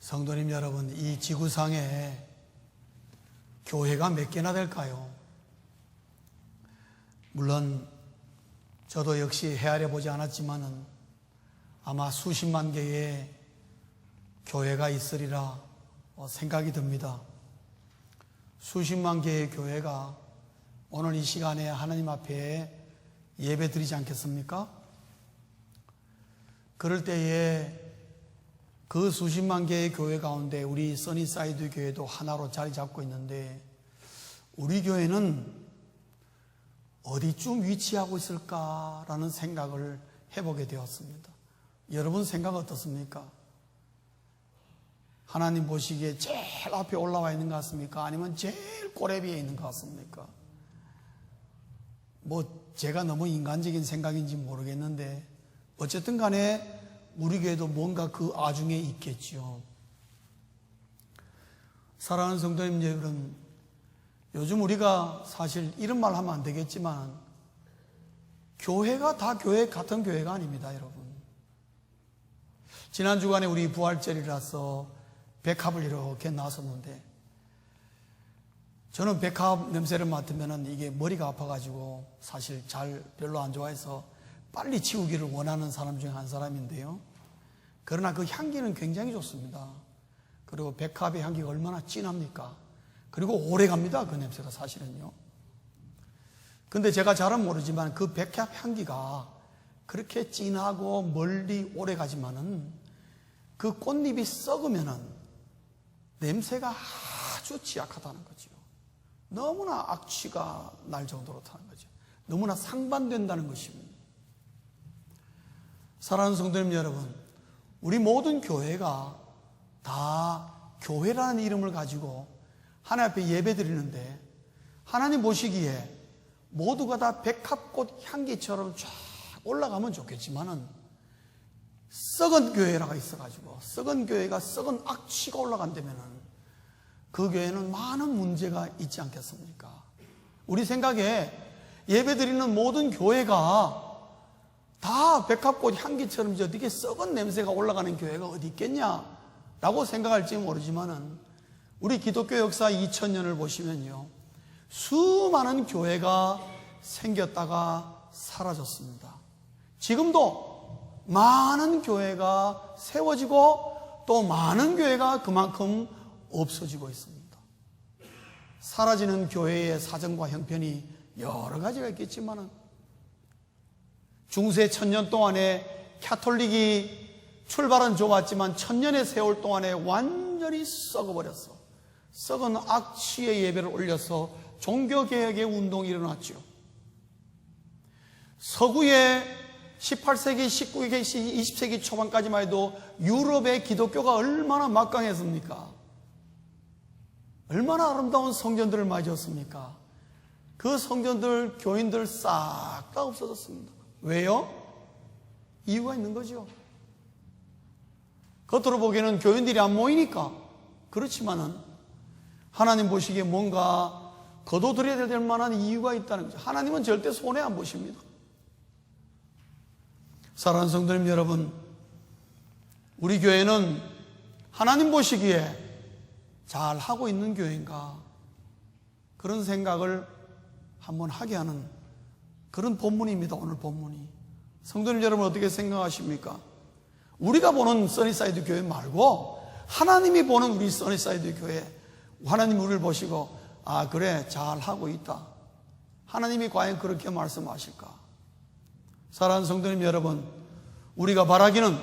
성도님 여러분, 이 지구상에 교회가 몇 개나 될까요? 물론 저도 역시 헤아려 보지 않았지만은 아마 수십만 개의 교회가 있으리라 생각이 듭니다. 수십만 개의 교회가 오늘 이 시간에 하나님 앞에 예배 드리지 않겠습니까? 그럴 때에 그 수십만 개의 교회 가운데 우리 써니사이드 교회도 하나로 자리 잡고 있는데, 우리 교회는 어디쯤 위치하고 있을까라는 생각을 해보게 되었습니다. 여러분 생각 어떻습니까? 하나님 보시기에 제일 앞에 올라와 있는 것 같습니까? 아니면 제일 꼬레비에 있는 것 같습니까? 제가 너무 인간적인 생각인지 모르겠는데 어쨌든 간에 우리 교회도 뭔가 그 아중에 있겠지요. 사랑하는 성도님 여러분, 요즘 우리가 사실 이런 말 하면 안 되겠지만 교회가 다 같은 교회가 아닙니다, 여러분. 지난 주간에 우리 부활절이라서 백합을 이렇게 나섰는데, 저는 백합 냄새를 맡으면 이게 머리가 아파가지고 사실 별로 안 좋아해서 빨리 치우기를 원하는 사람 중에 한 사람인데요. 그러나 그 향기는 굉장히 좋습니다. 그리고 백합의 향기가 얼마나 진합니까? 그리고 오래 갑니다, 그 냄새가 사실은요. 근데 제가 잘은 모르지만 그 백합 향기가 그렇게 진하고 멀리 오래 가지만은 그 꽃잎이 썩으면은 냄새가 아주 취약하다는 거죠. 너무나 악취가 날 정도로 타는 거죠. 너무나 상반된다는 것입니다. 사랑하는 성도님 여러분, 우리 모든 교회가 다 교회라는 이름을 가지고 하나님 앞에 예배 드리는데, 하나님 보시기에 모두가 다 백합꽃 향기처럼 쫙 올라가면 좋겠지만은 썩은 교회라가 있어가지고, 썩은 교회가 썩은 악취가 올라간다면은 그 교회는 많은 문제가 있지 않겠습니까? 우리 생각에 예배 드리는 모든 교회가 다 백합꽃 향기처럼 어떻게 썩은 냄새가 올라가는 교회가 어디 있겠냐라고 생각할지 모르지만은 우리 기독교 역사 2000년을 보시면요, 수많은 교회가 생겼다가 사라졌습니다. 지금도 많은 교회가 세워지고 또 많은 교회가 그만큼 없어지고 있습니다. 사라지는 교회의 사정과 형편이 여러 가지가 있겠지만은 중세 1000년 동안에 가톨릭이 출발은 좋았지만 1000년의 세월 동안에 완전히 썩어버렸어. 썩은 악취의 예배를 올려서 종교개혁의 운동이 일어났죠. 서구의 18세기, 19세기, 20세기 초반까지만 해도 유럽의 기독교가 얼마나 막강했습니까? 얼마나 아름다운 성전들을 맞이했습니까? 그 성전들, 교인들 싹 다 없어졌습니다. 왜요? 이유가 있는 거죠. 겉으로 보기에는 교인들이 안 모이니까. 그렇지만은 하나님 보시기에 뭔가 거둬들여야 될 만한 이유가 있다는 거죠. 하나님은 절대 손해 안 보십니다. 사랑하는 성도님 여러분, 우리 교회는 하나님 보시기에 잘 하고 있는 교회인가, 그런 생각을 한번 하게 하는 그런 본문입니다. 오늘 본문이. 성도님 여러분 어떻게 생각하십니까? 우리가 보는 써니사이드 교회 말고 하나님이 보는 우리 써니사이드 교회, 하나님이 우리를 보시고 그래 잘하고 있다, 하나님이 과연 그렇게 말씀하실까? 사랑하는 성도님 여러분, 우리가 바라기는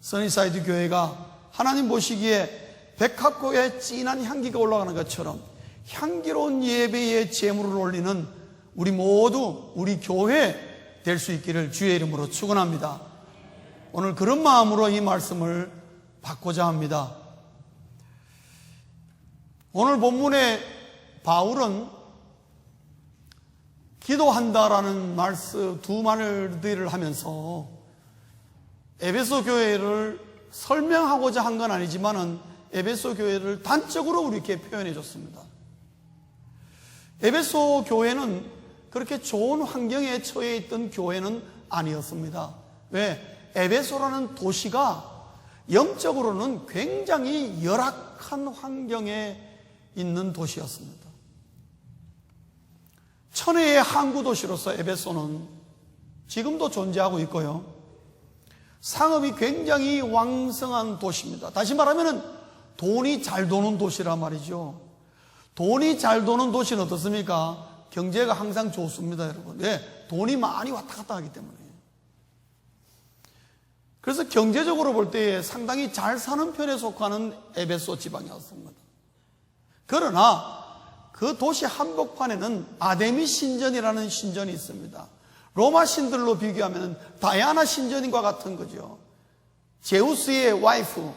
써니사이드 교회가 하나님 보시기에 백합꽃의 진한 향기가 올라가는 것처럼 향기로운 예배의 제물을 올리는 우리 모두 우리 교회 될 수 있기를 주의 이름으로 축원합니다. 오늘 그런 마음으로 이 말씀을 받고자 합니다. 오늘 본문에 바울은 기도한다라는 말씀 두 마디를 하면서 에베소 교회를 설명하고자 한 건 아니지만은 에베소 교회를 단적으로 우리에게 표현해 줬습니다. 에베소 교회는 그렇게 좋은 환경에 처해 있던 교회는 아니었습니다. 왜? 에베소라는 도시가 영적으로는 굉장히 열악한 환경에 있는 도시였습니다. 천혜의 항구 도시로서 에베소는 지금도 존재하고 있고요. 상업이 굉장히 왕성한 도시입니다. 다시 말하면 돈이 잘 도는 도시란 말이죠. 돈이 잘 도는 도시는 어떻습니까? 경제가 항상 좋습니다, 여러분. 왜? 돈이 많이 왔다 갔다 하기 때문에. 그래서 경제적으로 볼 때 상당히 잘 사는 편에 속하는 에베소 지방이었습니다. 그러나 그 도시 한복판에는 아데미 신전이라는 신전이 있습니다. 로마 신들로 비교하면 다이아나 신전과 같은 거죠. 제우스의 와이프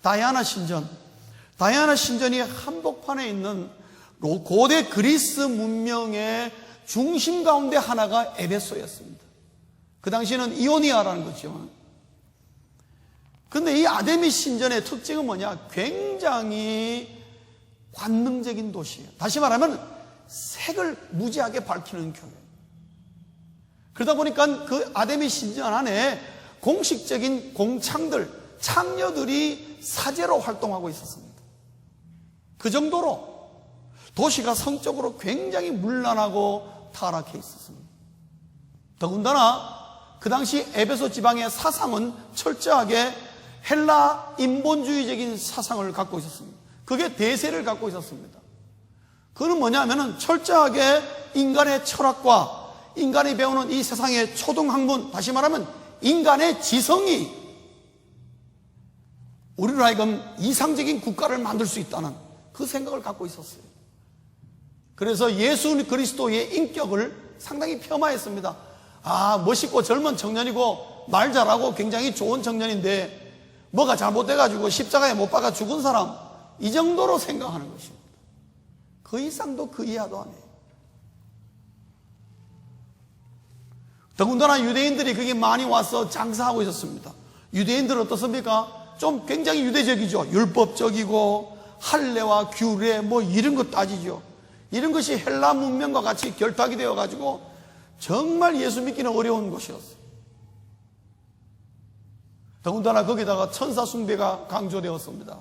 다이아나 신전. 다이아나 신전이 한복판에 있는 고대 그리스 문명의 중심 가운데 하나가 에베소였습니다. 그 당시에는 이오니아라는 거죠. 근데 이 아데미 신전의 특징은 뭐냐? 굉장히 관능적인 도시예요. 다시 말하면 색을 무지하게 밝히는 교회. 그러다 보니까 그 아데미 신전 안에 공식적인 공창들, 창녀들이 사제로 활동하고 있었습니다. 그 정도로 도시가 성적으로 굉장히 문란하고 타락해 있었습니다. 더군다나 그 당시 에베소 지방의 사상은 철저하게 헬라 인본주의적인 사상을 갖고 있었습니다. 그게 대세를 갖고 있었습니다. 그건 뭐냐면은 철저하게 인간의 철학과 인간이 배우는 이 세상의 초등학문, 다시 말하면 인간의 지성이 우리로 하여금 이상적인 국가를 만들 수 있다는 그 생각을 갖고 있었어요. 그래서 예수 그리스도의 인격을 상당히 폄하했습니다. 멋있고 젊은 청년이고 말 잘하고 굉장히 좋은 청년인데 뭐가 잘못돼가지고 십자가에 못 박아 죽은 사람, 이 정도로 생각하는 것입니다. 그 이상도 그 이하도 아니에요. 더군다나 유대인들이 거기 많이 와서 장사하고 있었습니다. 유대인들은 어떻습니까? 좀 굉장히 유대적이죠. 율법적이고 할례와 규례 뭐 이런 거 따지죠. 이런 것이 헬라 문명과 같이 결탁이 되어가지고 정말 예수 믿기는 어려운 곳이었어요. 더군다나 거기다가 천사 숭배가 강조되었습니다.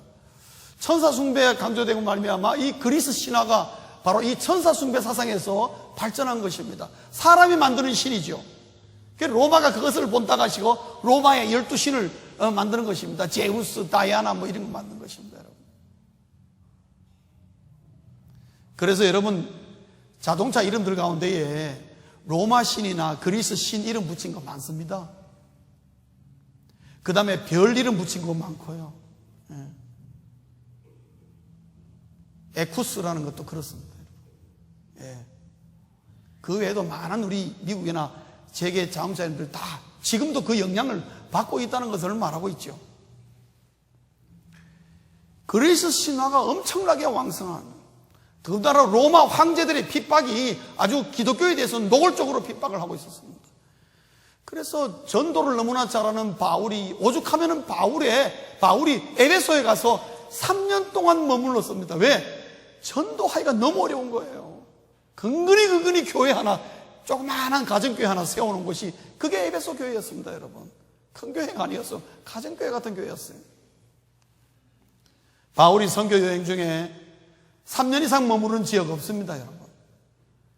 천사 숭배가 강조되고 말미암아 이 그리스 신화가 바로 이 천사 숭배 사상에서 발전한 것입니다. 사람이 만드는 신이죠. 로마가 그것을 본따가시고 로마의 12신을 만드는 것입니다. 제우스, 다이아나 뭐 이런 거 만든 것입니다, 여러분. 그래서 여러분 자동차 이름들 가운데에 로마 신이나 그리스 신 이름 붙인 거 많습니다. 그 다음에 별 이름 붙인 거 많고요. 에쿠스라는 것도 그렇습니다. 그 외에도 많은 우리 미국이나 세계 자동차인들 다 지금도 그 영향을 받고 있다는 것을 말하고 있죠. 그리스 신화가 엄청나게 왕성한, 더군다나 로마 황제들의 핍박이 아주 기독교에 대해서 노골적으로 핍박을 하고 있었습니다. 그래서 전도를 너무나 잘하는 바울이 오죽하면은 바울이 에베소에 가서 3년 동안 머물렀습니다. 왜? 전도하기가 너무 어려운 거예요. 근근히 교회 하나, 조그마한 가정교회 하나 세우는 곳이 그게 에베소 교회였습니다, 여러분. 큰 교회가 아니었어요. 가정교회 같은 교회였어요. 바울이 선교 여행 중에 3년 이상 머무른 지역 없습니다, 여러분.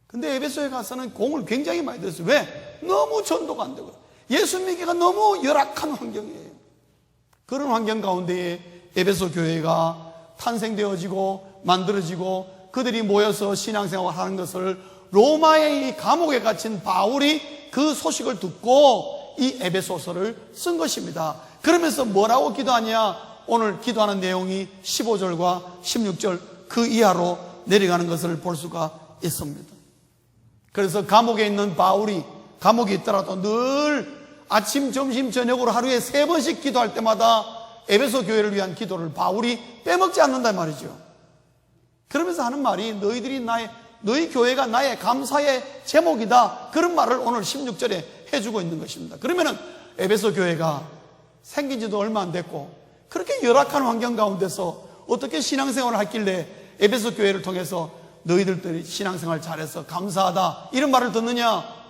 근데 에베소에 가서는 공을 굉장히 많이 들였어요. 왜? 너무 전도가 안 되고 예수 믿기가 너무 열악한 환경이에요. 그런 환경 가운데에 에베소 교회가 탄생되어지고 만들어지고 그들이 모여서 신앙생활을 하는 것을 로마의 이 감옥에 갇힌 바울이 그 소식을 듣고 이 에베소서를 쓴 것입니다. 그러면서 뭐라고 기도하냐? 오늘 기도하는 내용이 15절과 16절 그 이하로 내려가는 것을 볼 수가 있습니다. 그래서 감옥에 있는 바울이 감옥에 있더라도 늘 아침, 점심, 저녁으로 하루에 3번씩 기도할 때마다 에베소 교회를 위한 기도를 바울이 빼먹지 않는단 말이죠. 그러면서 하는 말이 너희 교회가 나의 감사의 제목이다. 그런 말을 오늘 16절에 해주고 있는 것입니다. 그러면은 에베소 교회가 생긴 지도 얼마 안 됐고 그렇게 열악한 환경 가운데서 어떻게 신앙생활을 했길래 에베소 교회를 통해서 너희들이 신앙생활 잘해서 감사하다 이런 말을 듣느냐?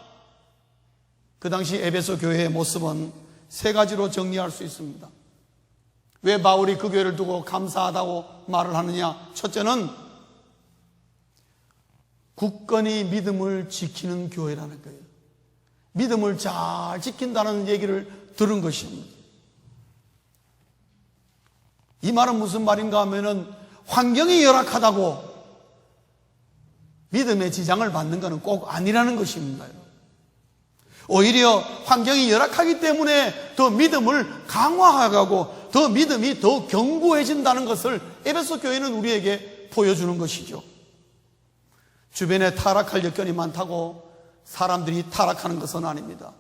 그 당시 에베소 교회의 모습은 3가지로 정리할 수 있습니다. 왜 바울이 그 교회를 두고 감사하다고 말을 하느냐? 첫째는 굳건히 믿음을 지키는 교회라는 거예요. 믿음을 잘 지킨다는 얘기를 들은 것입니다. 이 말은 무슨 말인가 하면은 환경이 열악하다고 믿음의 지장을 받는 것은 꼭 아니라는 것입니다. 오히려 환경이 열악하기 때문에 더 믿음을 강화하고 더 믿음이 더 견고해진다는 것을 에베소 교회는 우리에게 보여주는 것이죠. 주변에 타락할 여건이 많다고 사람들이 타락하는 것은 아닙니다.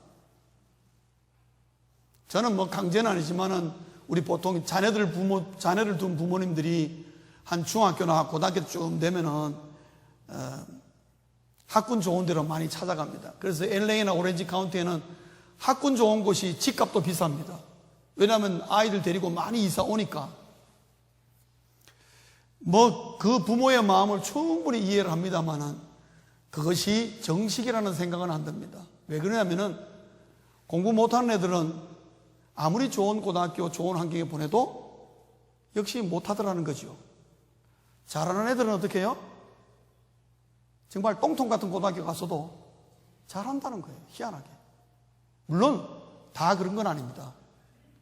저는 뭐 강제는 아니지만은 우리 보통 자녀를 둔 부모님들이 한 중학교나 고등학교쯤 되면은 학군 좋은 데로 많이 찾아갑니다. 그래서 LA나 오렌지 카운티에는 학군 좋은 곳이 집값도 비쌉니다. 왜냐하면 아이들 데리고 많이 이사 오니까. 뭐 그 부모의 마음을 충분히 이해를 합니다만은 그것이 정식이라는 생각은 안 듭니다. 왜 그러냐면은 공부 못하는 애들은 아무리 좋은 고등학교, 좋은 환경에 보내도 역시 못하더라는 거죠. 잘하는 애들은 어떻게 해요? 정말 똥통 같은 고등학교 가서도 잘한다는 거예요. 희한하게. 물론 다 그런 건 아닙니다.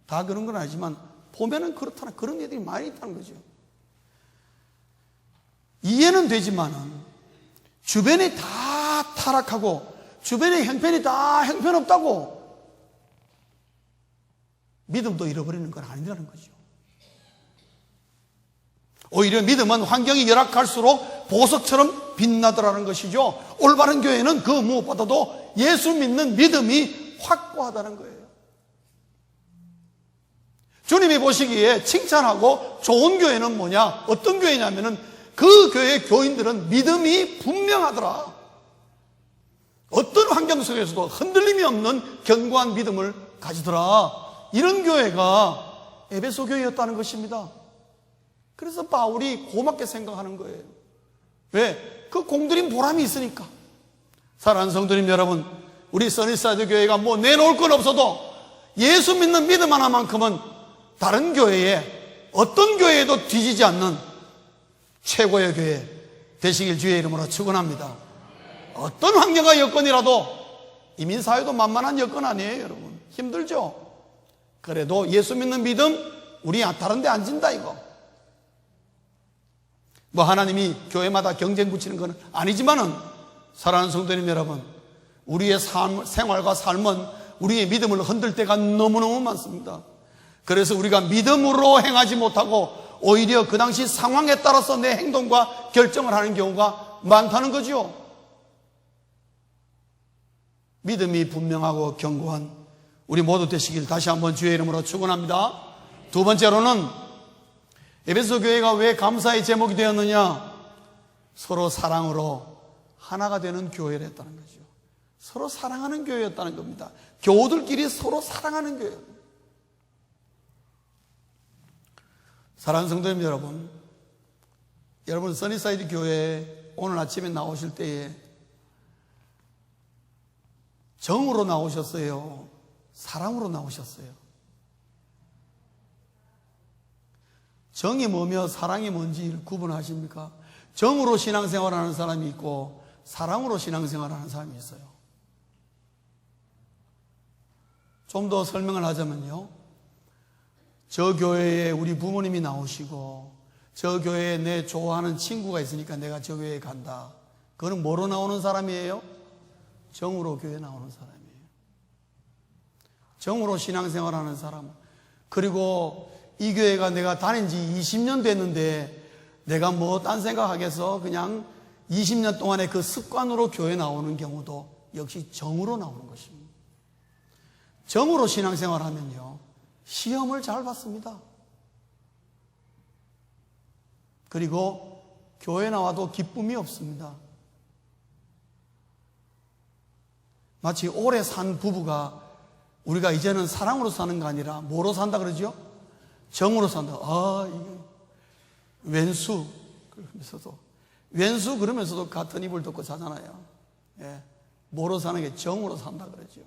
다 그런 건 아니지만 보면은 그렇다는 그런 애들이 많이 있다는 거죠. 이해는 되지만은 주변이 다 타락하고 주변의 형편이 다 형편없다고 믿음도 잃어버리는 건 아니라는 거죠. 오히려 믿음은 환경이 열악할수록 보석처럼 빛나더라는 것이죠. 올바른 교회는 그 무엇보다도 예수 믿는 믿음이 확고하다는 거예요. 주님이 보시기에 칭찬하고 좋은 교회는 뭐냐? 어떤 교회냐면은 그 교회의 교인들은 믿음이 분명하더라. 어떤 환경 속에서도 흔들림이 없는 견고한 믿음을 가지더라. 이런 교회가 에베소 교회였다는 것입니다. 그래서 바울이 고맙게 생각하는 거예요. 왜? 그 공들인 보람이 있으니까. 사랑하는 성도님 여러분, 우리 써니사이드 교회가 뭐 내놓을 건 없어도 예수 믿는 믿음 하나만큼은 다른 교회에 어떤 교회에도 뒤지지 않는 최고의 교회 되시길 주의 이름으로 축원합니다. 어떤 환경과 여건이라도 이민사회도 만만한 여건 아니에요, 여러분. 힘들죠? 그래도 예수 믿는 믿음 우리 다른 데 안 진다 이거. 뭐 하나님이 교회마다 경쟁 붙이는 건 아니지만은 사랑하는 성도님 여러분, 우리의 생활과 삶은 우리의 믿음을 흔들 때가 너무너무 많습니다. 그래서 우리가 믿음으로 행하지 못하고 오히려 그 당시 상황에 따라서 내 행동과 결정을 하는 경우가 많다는 거죠. 믿음이 분명하고 견고한 우리 모두 되시길 다시 한번 주의 이름으로 축원합니다. 두 번째로는 에베소 교회가 왜 감사의 제목이 되었느냐? 서로 사랑으로 하나가 되는 교회를 했다는 거죠. 서로 사랑하는 교회였다는 겁니다. 교우들끼리 서로 사랑하는 교회입니다. 사랑하는 성도님 여러분, 여러분 써니사이드 교회에 오늘 아침에 나오실 때에 정으로 나오셨어요? 사랑으로 나오셨어요? 정이 뭐며 사랑이 뭔지를 구분하십니까? 정으로 신앙생활하는 사람이 있고 사랑으로 신앙생활하는 사람이 있어요. 좀 더 설명을 하자면요, 저 교회에 우리 부모님이 나오시고 저 교회에 내 좋아하는 친구가 있으니까 내가 저 교회에 간다. 그거는 뭐로 나오는 사람이에요? 정으로 교회에 나오는 사람이에요. 정으로 신앙생활하는 사람. 그리고 이 교회가 내가 다닌 지 20년 됐는데 내가 뭐 딴 생각하겠어? 그냥 20년 동안의 그 습관으로 교회 나오는 경우도 역시 정으로 나오는 것입니다. 정으로 신앙생활하면요, 시험을 잘 받습니다. 그리고 교회 나와도 기쁨이 없습니다. 마치 오래 산 부부가 우리가 이제는 사랑으로 사는 거 아니라 뭐로 산다 그러죠? 정으로 산다. 이게 왼수 그러면서도 같은 이불 덮고 자잖아요. 예. 뭐로 사는 게 정으로 산다 그러죠.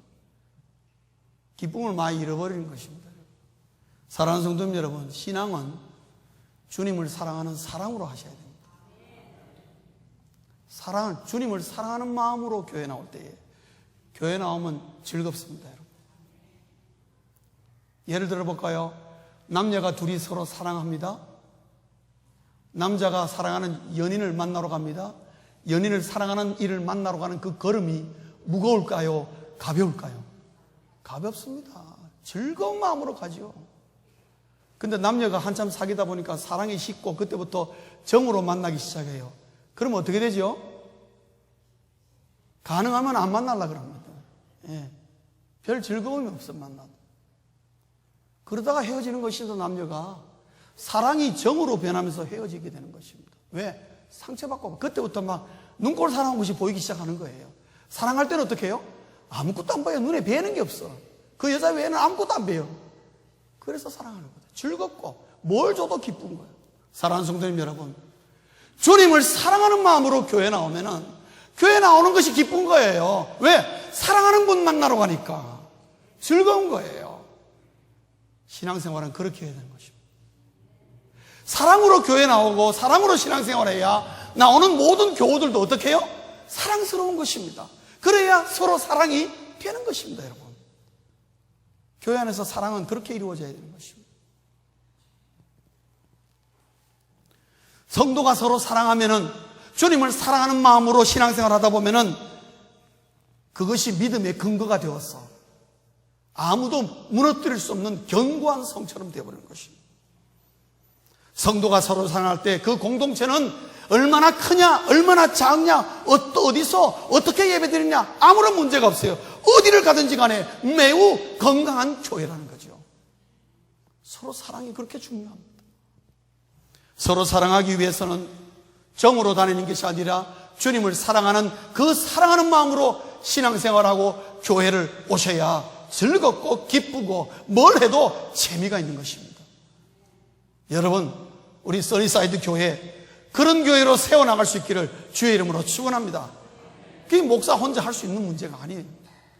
기쁨을 많이 잃어버리는 것입니다. 사랑하는 성도님 여러분, 신앙은 주님을 사랑하는 사랑으로 하셔야 됩니다. 주님을 사랑하는 마음으로 교회 나올 때에 교회 나오면 즐겁습니다, 여러분. 예를 들어 볼까요? 남녀가 둘이 서로 사랑합니다. 남자가 사랑하는 연인을 만나러 갑니다. 연인을 사랑하는 이를 만나러 가는 그 걸음이 무거울까요? 가벼울까요? 가볍습니다. 즐거운 마음으로 가죠. 근데 남녀가 한참 사귀다 보니까 사랑이 식고 그때부터 정으로 만나기 시작해요. 그러면 어떻게 되죠? 가능하면 안 만나려고 그럽니다. 예. 별 즐거움이 없어, 만나도. 그러다가 헤어지는 것이죠, 남녀가. 사랑이 정으로 변하면서 헤어지게 되는 것입니다. 왜? 상처받고 그때부터 막 눈꼴 사랑하는 것이 보이기 시작하는 거예요. 사랑할 때는 어떻게 해요? 아무것도 안 봐요. 눈에 뵈는 게 없어. 그 여자 외에는 아무것도 안 뵈요. 그래서 사랑하는 거예요. 즐겁고 뭘 줘도 기쁜 거예요. 사랑하는 성도님 여러분, 주님을 사랑하는 마음으로 교회 나오면은 교회 나오는 것이 기쁜 거예요. 왜? 사랑하는 분 만나러 가니까 즐거운 거예요. 신앙생활은 그렇게 해야 되는 것입니다. 사랑으로 교회 나오고 사랑으로 신앙생활해야 나오는 모든 교우들도 어떻게 해요? 사랑스러운 것입니다. 그래야 서로 사랑이 되는 것입니다, 여러분. 교회 안에서 사랑은 그렇게 이루어져야 되는 것입니다. 성도가 서로 사랑하면은, 주님을 사랑하는 마음으로 신앙생활 하다 보면은 그것이 믿음의 근거가 되어서 아무도 무너뜨릴 수 없는 견고한 성처럼 되어버리는 것입니다. 성도가 서로 사랑할 때 그 공동체는 얼마나 크냐, 얼마나 작냐, 어디서 어떻게 예배드리냐 아무런 문제가 없어요. 어디를 가든지 간에 매우 건강한 교회라는 거죠. 서로 사랑이 그렇게 중요합니다. 서로 사랑하기 위해서는 정으로 다니는 것이 아니라 주님을 사랑하는 그 사랑하는 마음으로 신앙생활하고 교회를 오셔야 즐겁고 기쁘고 뭘 해도 재미가 있는 것입니다. 여러분, 우리 써니사이드 교회 그런 교회로 세워나갈 수 있기를 주의 이름으로 축원합니다. 그게 목사 혼자 할 수 있는 문제가 아니에요.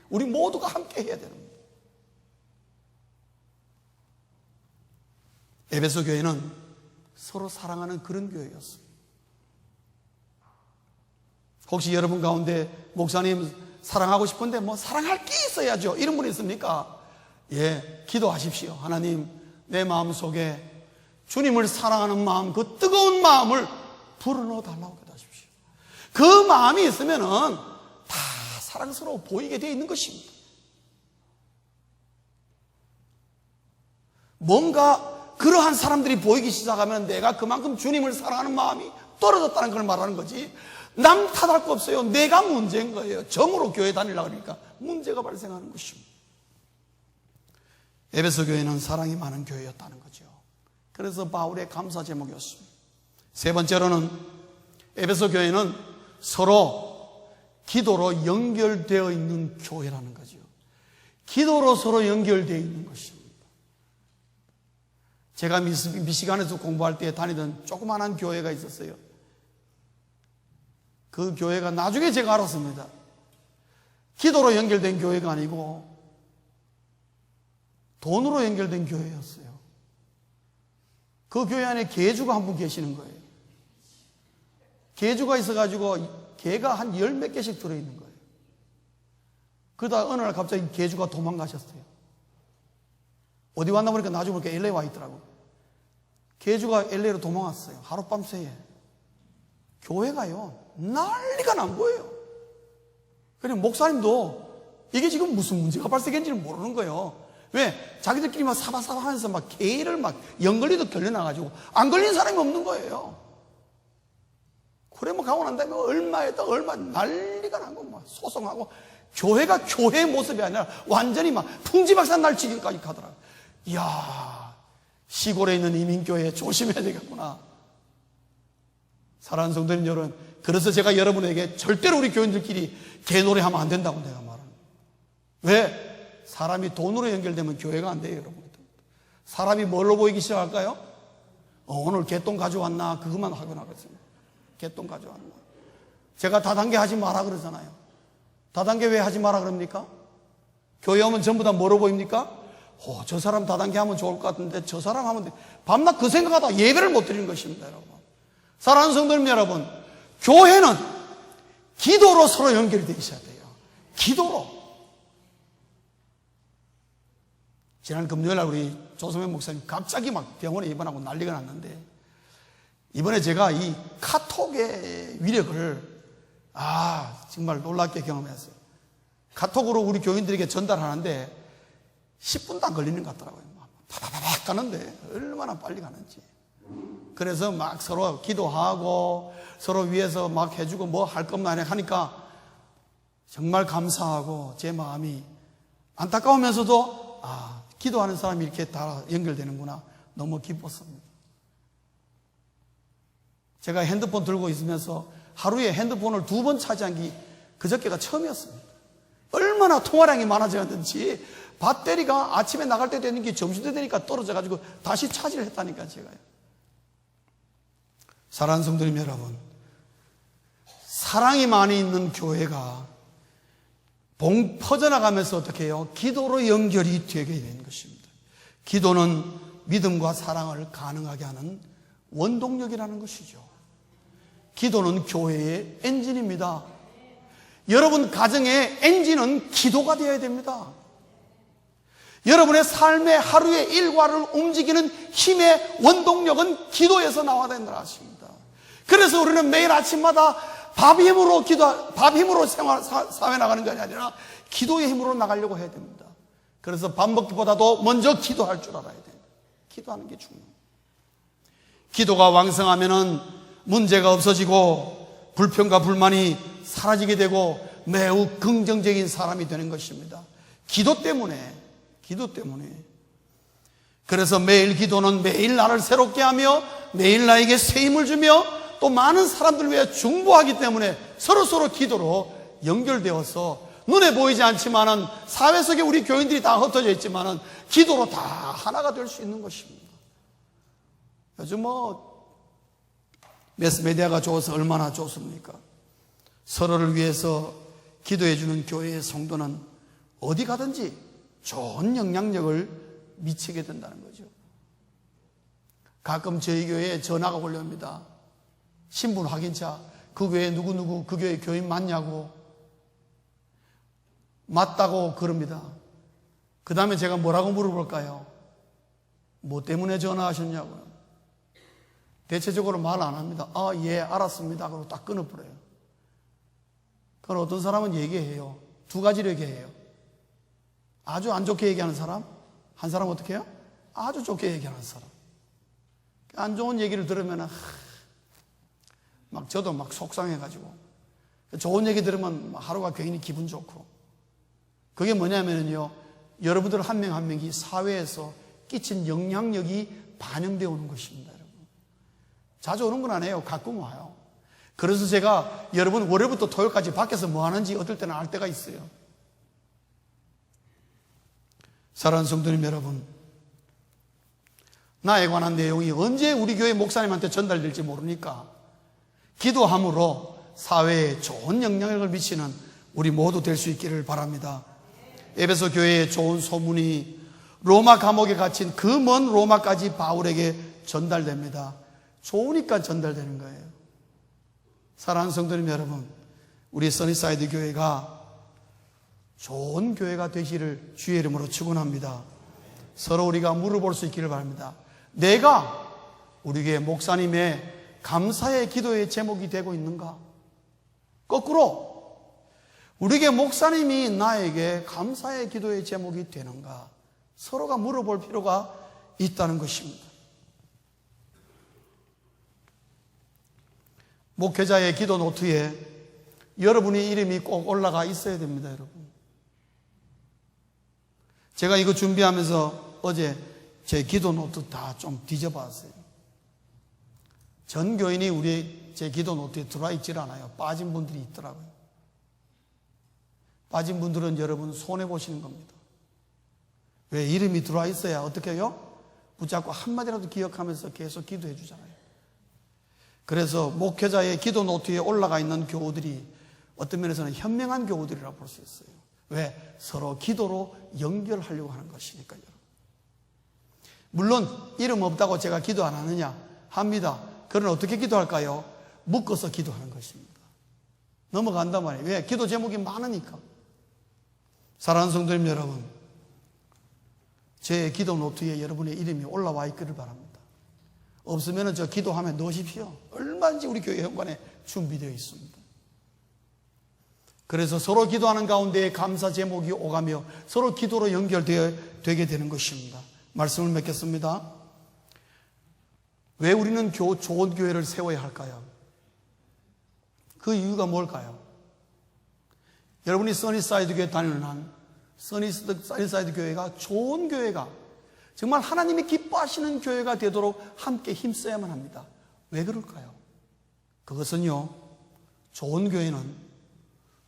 우리 모두가 함께 해야 되는 겁니다. 에베소 교회는 서로 사랑하는 그런 교회였어요. 혹시 여러분 가운데 목사님 사랑하고 싶은데 뭐 사랑할 게 있어야죠, 이런 분이 있습니까? 예, 기도하십시오. 하나님, 내 마음속에 주님을 사랑하는 마음, 그 뜨거운 마음을 불어넣어 달라고 기도하십시오. 그 마음이 있으면은 다 사랑스러워 보이게 되어 있는 것입니다. 뭔가 그러한 사람들이 보이기 시작하면 내가 그만큼 주님을 사랑하는 마음이 떨어졌다는 걸 말하는 거지, 남 탓할 거 없어요. 내가 문제인 거예요. 정으로 교회 다니려고 하니까 문제가 발생하는 것입니다. 에베소 교회는 사랑이 많은 교회였다는 거죠. 그래서 바울의 감사 제목이었습니다. 세 번째로는 에베소 교회는 서로 기도로 연결되어 있는 교회라는 거죠. 기도로 서로 연결되어 있는 것입니다. 제가 미시간에서 공부할 때 다니던 조그마한 교회가 있었어요. 그 교회가 나중에 제가 알았습니다. 기도로 연결된 교회가 아니고 돈으로 연결된 교회였어요. 그 교회 안에 개주가 한 분 계시는 거예요. 개주가 있어가지고 개가 한 10몇 개씩 들어있는 거예요. 그러다 어느 날 갑자기 개주가 도망가셨어요. 어디 왔나 보니까 나중에 보니까 LA 와 있더라고. 개주가 LA로 도망왔어요. 하룻밤 새에. 교회가요, 난리가 난 거예요. 그냥 목사님도 이게 지금 무슨 문제가 발생했는지를 모르는 거예요. 왜? 자기들끼리 막 사바사바 하면서 막 개를 막 연걸리도 걸려나가지고 안 걸린 사람이 없는 거예요. 그래 뭐 가고 난 다음에 얼마 난리가 난 거, 막 소송하고, 교회가 교회의 모습이 아니라 완전히 막 풍지박산 날 지경까지 가더라. 이야, 시골에 있는 이민교회 조심해야 되겠구나. 사랑하는 성도님 여러분, 그래서 제가 여러분에게 절대로 우리 교인들끼리 개노래하면 안 된다고 내가 말합니다. 왜? 사람이 돈으로 연결되면 교회가 안 돼요, 여러분. 사람이 뭘로 보이기 시작할까요? 오늘 개똥 가져왔나? 그것만 하고 나가겠습니다. 개똥 가져왔나? 제가 다단계 하지 마라 그러잖아요. 다단계 왜 하지 마라 그럽니까? 교회 오면 전부 다 뭐로 보입니까? 저 사람 다단계 하면 좋을 것 같은데 저 사람 하면 돼. 밤낮 그 생각하다 예배를 못 드리는 것입니다, 여러분. 사랑하는 성도님 여러분, 교회는 기도로 서로 연결이 되어 있어야 돼요. 기도로. 지난 금요일날 우리 조성현 목사님 갑자기 막 병원에 입원하고 난리가 났는데, 이번에 제가 이 카톡의 위력을 정말 놀랍게 경험했어요. 카톡으로 우리 교인들에게 전달하는데 10분도 안 걸리는 것 같더라고요. 파파파박 가는데 얼마나 빨리 가는지. 그래서 막 서로 기도하고 서로 위해서 막 해주고 뭐 할 것만 하니까 정말 감사하고 제 마음이 안타까우면서도 기도하는 사람이 이렇게 다 연결되는구나, 너무 기뻤습니다. 제가 핸드폰 들고 있으면서 하루에 핸드폰을 2번 차지한 게 그저께가 처음이었습니다. 얼마나 통화량이 많아졌는지 배터리가 아침에 나갈 때 되는 게 점심때 되니까 떨어져가지고 다시 차지를 했다니까, 제가요. 사랑하는 성도님 여러분, 사랑이 많이 있는 교회가 퍼져나가면서 어떻게 해요? 기도로 연결이 되게 되는 것입니다. 기도는 믿음과 사랑을 가능하게 하는 원동력이라는 것이죠. 기도는 교회의 엔진입니다. 여러분 가정의 엔진은 기도가 되어야 됩니다. 여러분의 삶의 하루의 일과를 움직이는 힘의 원동력은 기도에서 나와야 된다는 것입니다. 그래서 우리는 매일 아침마다 밥 힘으로 사회 나가는 게 아니라 기도의 힘으로 나가려고 해야 됩니다. 그래서 밥 먹기보다도 먼저 기도할 줄 알아야 돼요. 기도하는 게 중요해요. 기도가 왕성하면은 문제가 없어지고 불평과 불만이 사라지게 되고 매우 긍정적인 사람이 되는 것입니다. 기도 때문에. 그래서 매일 기도는 매일 나를 새롭게 하며 매일 나에게 새 힘을 주며 또 많은 사람들 위해 중보하기 때문에 서로서로 기도로 연결되어서 눈에 보이지 않지만은 사회 속에 우리 교인들이 다 흩어져 있지만은 기도로 다 하나가 될 수 있는 것입니다. 요즘 매스메디아가 좋아서 얼마나 좋습니까? 서로를 위해서 기도해주는 교회의 성도는 어디 가든지 좋은 영향력을 미치게 된다는 거죠. 가끔 저희 교회에 전화가 올려옵니다. 신분 확인차, 그 교회 누구누구 그 교회 교인 맞냐고. 맞다고 그럽니다. 그 다음에 제가 뭐라고 물어볼까요? 뭐 때문에 전화하셨냐고요. 대체적으로 말 안 합니다. 예, 알았습니다. 그러고 딱 끊어버려요. 그럼 어떤 사람은 얘기해요. 2가지로 얘기해요. 아주 안 좋게 얘기하는 사람, 한 사람은 어떻게 해요? 아주 좋게 얘기하는 사람. 안 좋은 얘기를 들으면 막 저도 막 속상해가지고, 좋은 얘기 들으면 하루가 괜히 기분 좋고. 그게 뭐냐면요, 여러분들 한 명 한 명이 사회에서 끼친 영향력이 반영되어 오는 것입니다, 여러분. 자주 오는 건 아니에요. 가끔 와요. 그래서 제가 여러분 월요일부터 토요일까지 밖에서 뭐 하는지 어떨 때는 알 때가 있어요. 사랑하는 성도님 여러분, 나에 관한 내용이 언제 우리 교회 목사님한테 전달될지 모르니까 기도함으로 사회에 좋은 영향력을 미치는 우리 모두 될 수 있기를 바랍니다. 에베소 교회의 좋은 소문이 로마 감옥에 갇힌 그 먼 로마까지 바울에게 전달됩니다. 좋으니까 전달되는 거예요. 사랑하는 성도님 여러분, 우리 써니사이드 교회가 좋은 교회가 되시기를 주의 이름으로 축원합니다. 서로 우리가 물어볼 수 있기를 바랍니다. 내가 우리 교회 목사님의 감사의 기도의 제목이 되고 있는가? 거꾸로 우리 교회 목사님이 나에게 감사의 기도의 제목이 되는가? 서로가 물어볼 필요가 있다는 것입니다. 목회자의 기도 노트에 여러분의 이름이 꼭 올라가 있어야 됩니다, 여러분. 제가 이거 준비하면서 어제 제 기도 노트 다 좀 뒤져봤어요. 전 교인이 우리 제 기도 노트에 들어와 있질 않아요. 빠진 분들이 있더라고요. 빠진 분들은 여러분 손해보시는 겁니다. 왜? 이름이 들어와 있어야 어떻게 해요? 붙잡고 한마디라도 기억하면서 계속 기도해 주잖아요. 그래서 목회자의 기도 노트에 올라가 있는 교우들이 어떤 면에서는 현명한 교우들이라고 볼 수 있어요. 왜? 서로 기도로 연결하려고 하는 것이니까요. 물론 이름 없다고 제가 기도 안 하느냐? 합니다. 그러나 어떻게 기도할까요? 묶어서 기도하는 것입니다. 넘어간단 말이에요. 왜? 기도 제목이 많으니까. 사랑하는 성도님 여러분, 제 기도 노트에 여러분의 이름이 올라와 있기를 바랍니다. 없으면 저 기도하면 넣으십시오. 얼마든지 우리 교회 현관에 준비되어 있습니다. 그래서 서로 기도하는 가운데 감사 제목이 오가며 서로 기도로 연결되게 되는 것입니다. 말씀을 맺겠습니다. 왜 우리는 좋은 교회를 세워야 할까요? 그 이유가 뭘까요? 여러분이 써니사이드 교회 다니는 한 써니사이드 교회가 좋은 교회가 정말 하나님이 기뻐하시는 교회가 되도록 함께 힘써야만 합니다. 왜 그럴까요? 그것은요, 좋은 교회는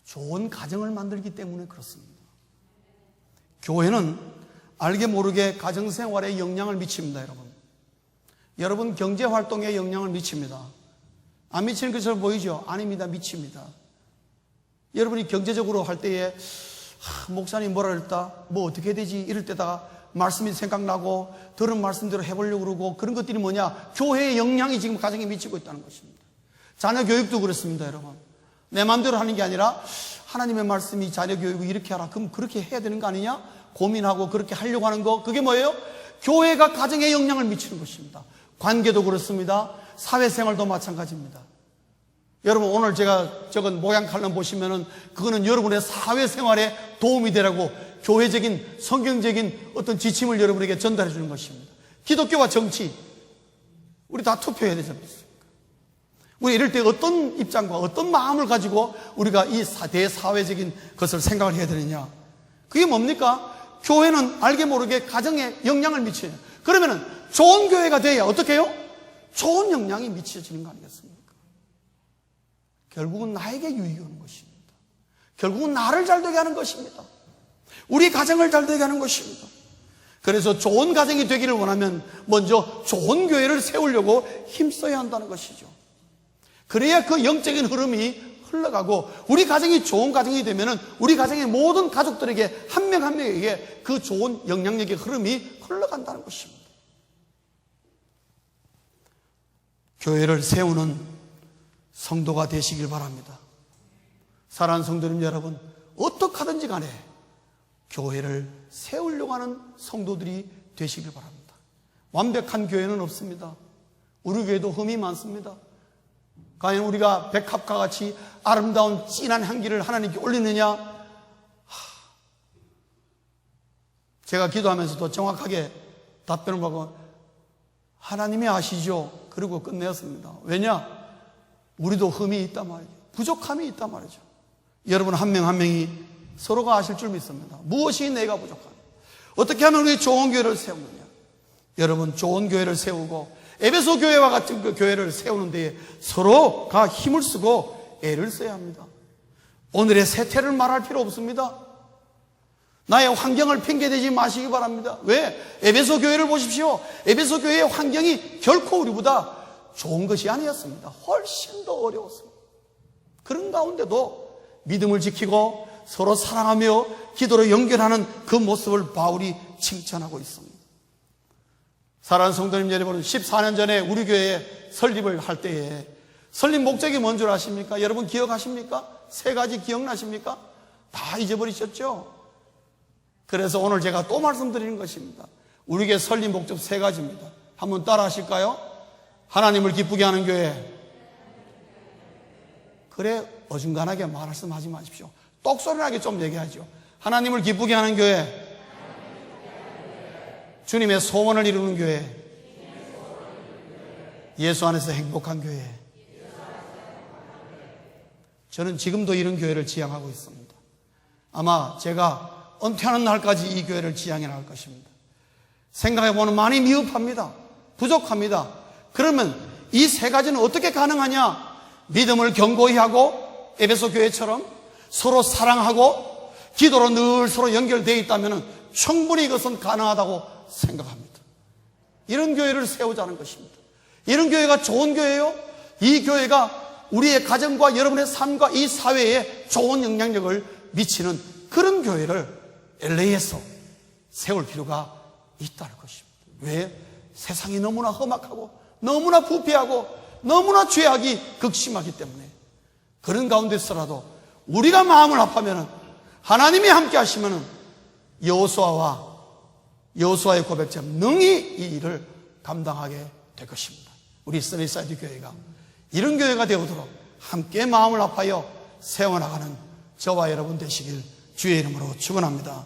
좋은 가정을 만들기 때문에 그렇습니다. 교회는 알게 모르게 가정생활에 영향을 미칩니다. 여러분 경제활동에 영향을 미칩니다. 안 미치는 것처럼 보이죠? 아닙니다. 미칩니다. 여러분이 경제적으로 할 때에 목사님 뭐라 그랬다, 뭐 어떻게 해야 되지, 이럴 때다가 말씀이 생각나고 들은 말씀대로 해보려고 그러고, 그런 것들이 뭐냐? 교회의 영향이 지금 가정에 미치고 있다는 것입니다. 자녀 교육도 그렇습니다. 여러분, 내 마음대로 하는 게 아니라 하나님의 말씀이 자녀 교육을 이렇게 하라, 그럼 그렇게 해야 되는 거 아니냐? 고민하고 그렇게 하려고 하는 거, 그게 뭐예요? 교회가 가정에 영향을 미치는 것입니다. 관계도 그렇습니다. 사회생활도 마찬가지입니다. 여러분, 오늘 제가 적은 모양 칼럼 보시면은 그거는 여러분의 사회생활에 도움이 되라고 교회적인 성경적인 어떤 지침을 여러분에게 전달해 주는 것입니다. 기독교와 정치, 우리 다 투표해야 되지 않습니까? 우리 이럴 때 어떤 입장과 어떤 마음을 가지고 우리가 이 대사회적인 것을 생각을 해야 되느냐? 그게 뭡니까? 교회는 알게 모르게 가정에 영향을 미쳐요. 그러면은 좋은 교회가 돼야 어떻게 해요? 좋은 영향이 미쳐지는 거 아니겠습니까? 결국은 나에게 유익이 오는 것입니다. 결국은 나를 잘 되게 하는 것입니다. 우리 가정을 잘 되게 하는 것입니다. 그래서 좋은 가정이 되기를 원하면 먼저 좋은 교회를 세우려고 힘써야 한다는 것이죠. 그래야 그 영적인 흐름이 흘러가고 우리 가정이 좋은 가정이 되면은 우리 가정의 모든 가족들에게 한 명 한 명에게 그 좋은 영향력의 흐름이 흘러간다는 것입니다. 교회를 세우는 성도가 되시길 바랍니다. 사랑하는 성도님 여러분, 어떻게 하든지 간에 교회를 세우려고 하는 성도들이 되시길 바랍니다. 완벽한 교회는 없습니다. 우리 교회도 흠이 많습니다. 과연 우리가 백합과 같이 아름다운 진한 향기를 하나님께 올리느냐? 제가 기도하면서도 정확하게 답변을 받고 하나님이 아시죠? 그리고 끝내었습니다. 왜냐? 우리도 흠이 있단 말이죠. 부족함이 있단 말이죠. 여러분 한 명 한 명이 서로가 아실 줄 믿습니다. 무엇이 내가 부족하냐? 어떻게 하면 우리 좋은 교회를 세우느냐? 여러분, 좋은 교회를 세우고 에베소 교회와 같은 그 교회를 세우는 데에 서로가 힘을 쓰고 애를 써야 합니다. 오늘의 세태를 말할 필요 없습니다. 나의 환경을 핑계대지 마시기 바랍니다. 왜? 에베소 교회를 보십시오. 에베소 교회의 환경이 결코 우리보다 좋은 것이 아니었습니다. 훨씬 더 어려웠습니다. 그런 가운데도 믿음을 지키고 서로 사랑하며 기도로 연결하는 그 모습을 바울이 칭찬하고 있습니다. 사랑하는 성도님 여러분, 14년 전에 우리 교회에 설립을 할 때에 설립 목적이 뭔 줄 아십니까? 여러분 기억하십니까? 3가지 기억나십니까? 다 잊어버리셨죠? 그래서 오늘 제가 또 말씀드리는 것입니다. 우리 교회 설립 목적 3가지입니다. 한번 따라 하실까요? 하나님을 기쁘게 하는 교회. 그래, 어중간하게 말씀하지 마십시오. 똑소리나게 좀 얘기하죠. 하나님을 기쁘게 하는 교회. 주님의 소원을 이루는 교회. 예수 안에서 행복한 교회. 저는 지금도 이런 교회를 지향하고 있습니다. 아마 제가 은퇴하는 날까지 이 교회를 지향해 나갈 것입니다. 생각해보면 많이 미흡합니다. 부족합니다. 그러면 이 3가지는 어떻게 가능하냐? 믿음을 견고히 하고 에베소 교회처럼 서로 사랑하고 기도로 늘 서로 연결되어 있다면 충분히 이것은 가능하다고 생각합니다. 이런 교회를 세우자는 것입니다. 이런 교회가 좋은 교회요. 이 교회가 우리의 가정과 여러분의 삶과 이 사회에 좋은 영향력을 미치는 그런 교회를 LA에서 세울 필요가 있다는 것입니다. 왜? 세상이 너무나 험악하고 너무나 부패하고 너무나 죄악이 극심하기 때문에 그런 가운데서라도 우리가 마음을 합하면 하나님이 함께 하시면 여호수아의 고백처럼 능히 이 일을 감당하게 될 것입니다. 우리 써니사이드 교회가 이런 교회가 되어도록 함께 마음을 합하여 세워나가는 저와 여러분 되시길 주의 이름으로 축원합니다.